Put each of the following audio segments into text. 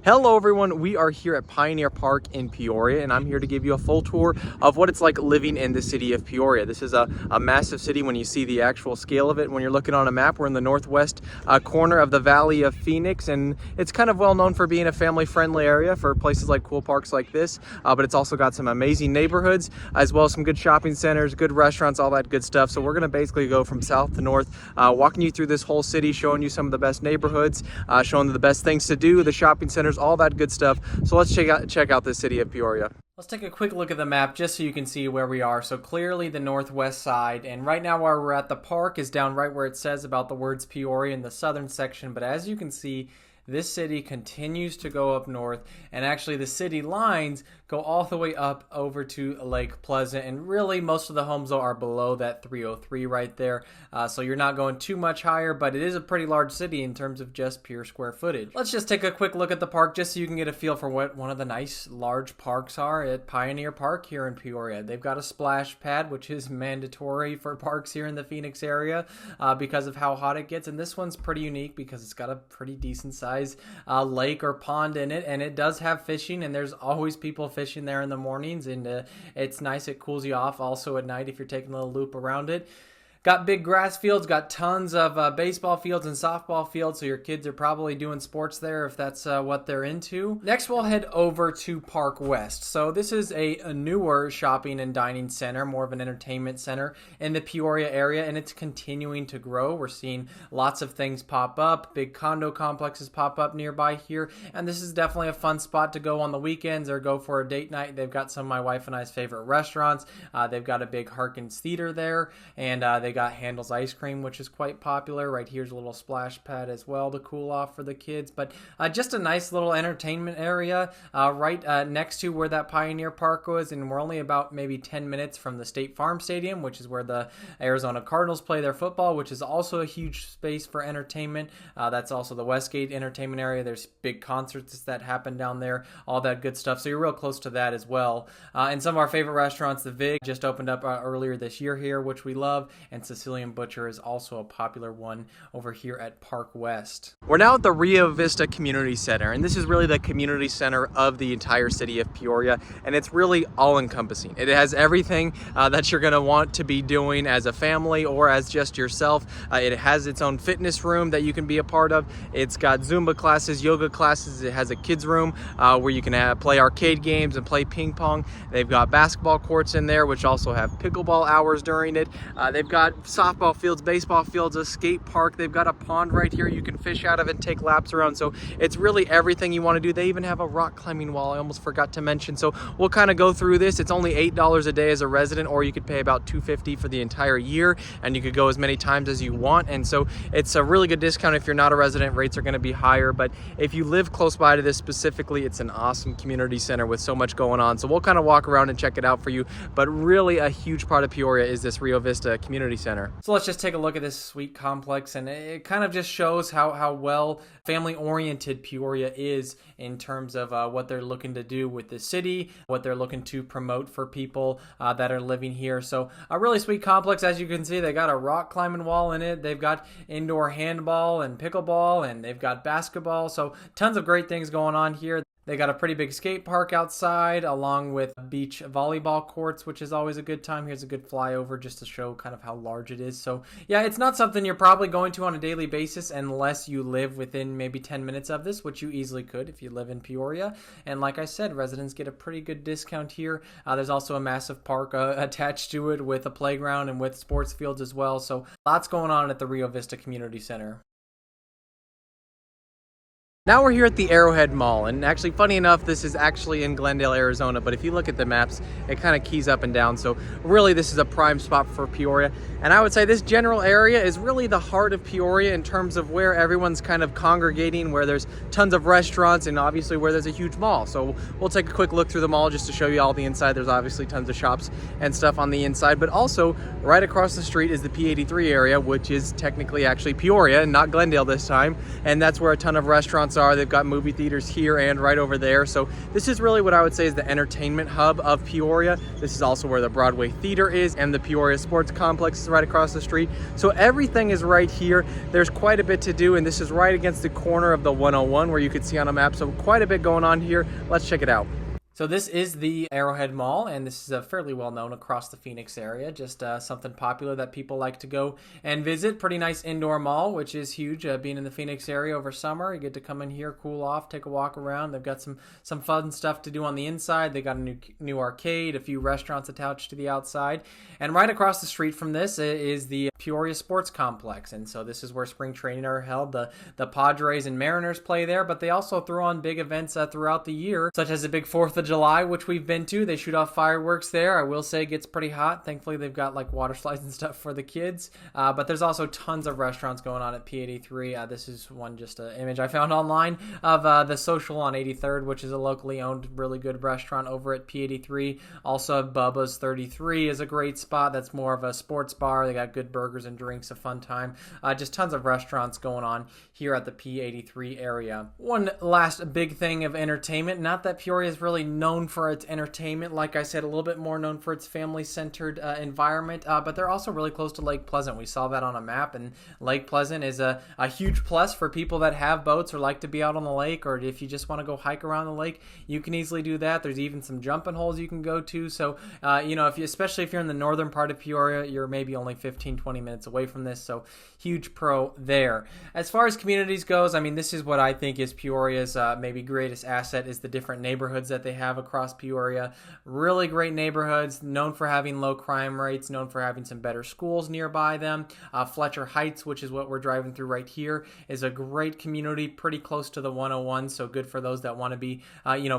Hello everyone, we are here at Pioneer Park in Peoria, and I'm here to give you a full tour of what it's like living in the city of Peoria. This is a massive city when you see the actual scale of it. When you're looking on a map, we're in the northwest corner of the Valley of Phoenix, and it's kind of well known for being a family-friendly area for places like cool parks like this, but it's also got some amazing neighborhoods, as well as some good shopping centers, good restaurants, all that good stuff. So we're going to basically go from south to north, walking you through this whole city, showing you some of the best neighborhoods, showing you the best things to do, the shopping centers, all that good stuff. So let's check out the city of Peoria. Let's take a quick look at the map just so you can see where we are. So clearly the northwest side, and right now where we're at, the park is down right where it says about the words Peoria in the southern section. But as you can see, this city continues to go up north, and actually the city lines go all the way up over to Lake Pleasant, and really most of the homes though are below that 303 right there, so you're not going too much higher, but it is a pretty large city in terms of just pure square footage. Let's just take a quick look at the park just so you can get a feel for what one of the nice large parks are at Pioneer Park here in Peoria. They've got a splash pad, which is mandatory for parks here in the Phoenix area because of how hot it gets, and this one's pretty unique because it's got a pretty decent size lake or pond in it, and it does have fishing, and there's always people fishing there in the mornings, and it's nice. It cools you off also at night if you're taking a little loop around it. Got big grass fields, got tons of baseball fields and softball fields, so your kids are probably doing sports there if that's what they're into. Next, we'll head over to Park West. So this is a newer shopping and dining center, more of an entertainment center in the Peoria area, and it's continuing to grow. We're seeing lots of things pop up, big condo complexes pop up nearby here, and this is definitely a fun spot to go on the weekends or go for a date night. They've got some of my wife and I's favorite restaurants. They've got a big Harkins Theater there, and they got Handel's ice cream, which is quite popular. Right here's a little splash pad as well to cool off for the kids, but just a nice little entertainment area right next to where that Pioneer Park was, and we're only about maybe 10 minutes from the State Farm Stadium, which is where the Arizona Cardinals play their football, which is also a huge space for entertainment. That's also the Westgate entertainment area. There's big concerts that happen down there, all that good stuff, so you're real close to that as well. And some of our favorite restaurants, the Vig just opened up earlier this year here, which we love, and Sicilian Butcher is also a popular one over here at Park West. We're now at the Rio Vista Community Center, and this is really the community center of the entire city of Peoria, and it's really all-encompassing. It has everything that you're going to want to be doing as a family or as just yourself. It has its own fitness room that you can be a part of. It's got Zumba classes, yoga classes. It has a kids room where you can play arcade games and play ping pong. They've got basketball courts in there, which also have pickleball hours during it. They've got softball fields, baseball fields, a skate park. They've got a pond right here you can fish out of and take laps around. So it's really everything you want to do. They even have a rock climbing wall I almost forgot to mention. So we'll kind of go through this. It's only $8 a day as a resident, or you could pay about $250 for the entire year, and you could go as many times as you want. And so it's a really good discount. If you're not a resident, rates are going to be higher, but if you live close by to this specifically, it's an awesome community center with so much going on. So we'll kind of walk around and check it out for you, but really a huge part of Peoria is this Rio Vista Community Center. So let's just take a look at this sweet complex, and it kind of just shows how well family-oriented Peoria is in terms of what they're looking to do with the city, what they're looking to promote for people that are living here. So a really sweet complex. As you can see, they got a rock climbing wall in it. They've got indoor handball and pickleball, and they've got basketball. So tons of great things going on here. They got a pretty big skate park outside, along with beach volleyball courts, which is always a good time. Here's a good flyover just to show kind of how large it is. So yeah, it's not something you're probably going to on a daily basis unless you live within maybe 10 minutes of this, which you easily could if you live in Peoria. And like I said, residents get a pretty good discount here. There's also a massive park attached to it with a playground and with sports fields as well. So lots going on at the Rio Vista Community Center. Now we're here at the Arrowhead Mall, and actually, funny enough, this is actually in Glendale, Arizona, but if you look at the maps, it kind of keys up and down, so really this is a prime spot for Peoria. And I would say this general area is really the heart of Peoria in terms of where everyone's kind of congregating, where there's tons of restaurants, and obviously where there's a huge mall. So we'll take a quick look through the mall just to show you all the inside. There's obviously tons of shops and stuff on the inside, but also right across the street is the P83 area, which is technically actually Peoria and not Glendale this time, and that's where a ton of restaurants restaurants are. They've got movie theaters here and right over there. So this is really what I would say is the entertainment hub of Peoria. This is also where the Broadway Theater is, and the Peoria Sports Complex is right across the street. So everything is right here. There's quite a bit to do, and this is right against the corner of the 101 where you can see on a map. So quite a bit going on here. Let's check it out. So this is the Arrowhead Mall, and this is fairly well known across the Phoenix area. Just something popular that people like to go and visit. Pretty nice indoor mall, which is huge. Being in the Phoenix area over summer, you get to come in here, cool off, take a walk around. They've got some fun stuff to do on the inside. They got a new arcade, a few restaurants attached to the outside, and right across the street from this is the Peoria Sports Complex. And so this is where spring training are held. The Padres and Mariners play there, but they also throw on big events throughout the year, such as a big 4th of July, which we've been to. They shoot off fireworks there. I will say it gets pretty hot. Thankfully, they've got like water slides and stuff for the kids. But there's also tons of restaurants going on at P83. This is one just an image I found online of the Social on 83rd, which is a locally owned, really good restaurant over at P83. Also, Bubba's 33 is a great spot. That's more of a sports bar. They got good burgers and drinks, a fun time. Just tons of restaurants going on here at the P83 area. One last big thing of entertainment, not that Peoria is really known for its entertainment, like I said, a little bit more known for its family-centered environment, but they're also really close to Lake Pleasant. We saw that on a map, and Lake Pleasant is a huge plus for people that have boats or like to be out on the lake, or if you just want to go hike around the lake, you can easily do that. There's even some jumping holes you can go to, so especially if you're in the northern part of Peoria, you're maybe only 15-20 minutes away from this, so huge pro there. As far as communities goes, I mean, this is what I think is Peoria's maybe greatest asset, is the different neighborhoods that they have across Peoria. Really great neighborhoods, known for having low crime rates, known for having some better schools nearby them. Fletcher Heights, which is what we're driving through right here, is a great community, pretty close to the 101, so good for those that want to be,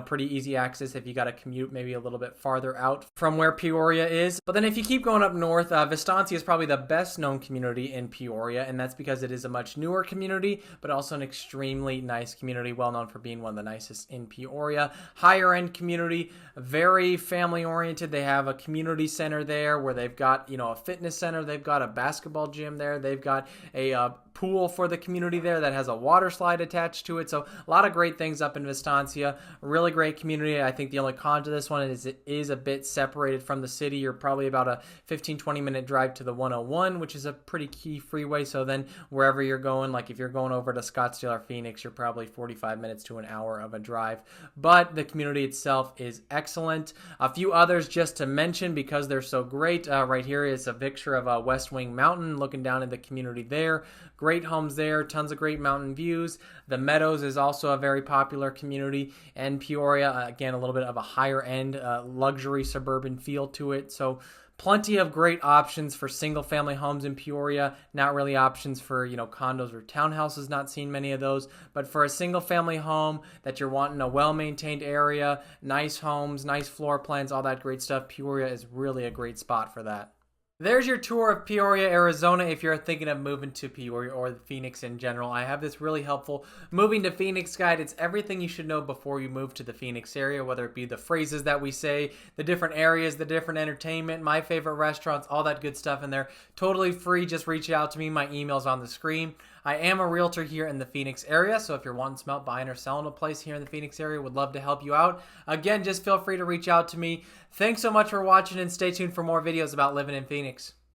pretty easy access if you got to commute maybe a little bit farther out from where Peoria is. But then if you keep going up north, Vistancia is probably the best known community in Peoria, and that's because it is a much newer community, but also an extremely nice community, well known for being one of the nicest in Peoria. Higher end community, very family oriented. They have a community center there where they've got, a fitness center. They've got a basketball gym there. They've got a pool for the community there that has a water slide attached to it. So a lot of great things up in Vistancia. Really great community. I think the only con to this one is it is a bit separated from the city. You're probably about a 15-20 minute drive to the 101, which is a pretty key freeway. So then wherever you're going, like if you're going over to Scottsdale or Phoenix, you're probably 45 minutes to an hour of a drive. But the community itself is excellent. A few others just to mention because they're so great. Right here is a picture of West Wing Mountain looking down at the community there. Great homes there, tons of great mountain views. The Meadows is also a very popular community, and Peoria, again, a little bit of a higher end luxury suburban feel to it. So plenty of great options for single family homes in Peoria. Not really options for, condos or townhouses, not seeing many of those. But for a single family home that you're wanting a well-maintained area, nice homes, nice floor plans, all that great stuff, Peoria is really a great spot for that. There's your tour of Peoria, Arizona. If you're thinking of moving to Peoria or Phoenix in general, I have this really helpful Moving to Phoenix guide. It's everything you should know before you move to the Phoenix area, whether it be the phrases that we say, the different areas, the different entertainment, my favorite restaurants, all that good stuff in there. Totally free. Just reach out to me. My email's on the screen. I am a realtor here in the Phoenix area, so if you're wanting some help buying or selling a place here in the Phoenix area, would love to help you out. Again, just feel free to reach out to me. Thanks so much for watching, and stay tuned for more videos about living in Phoenix.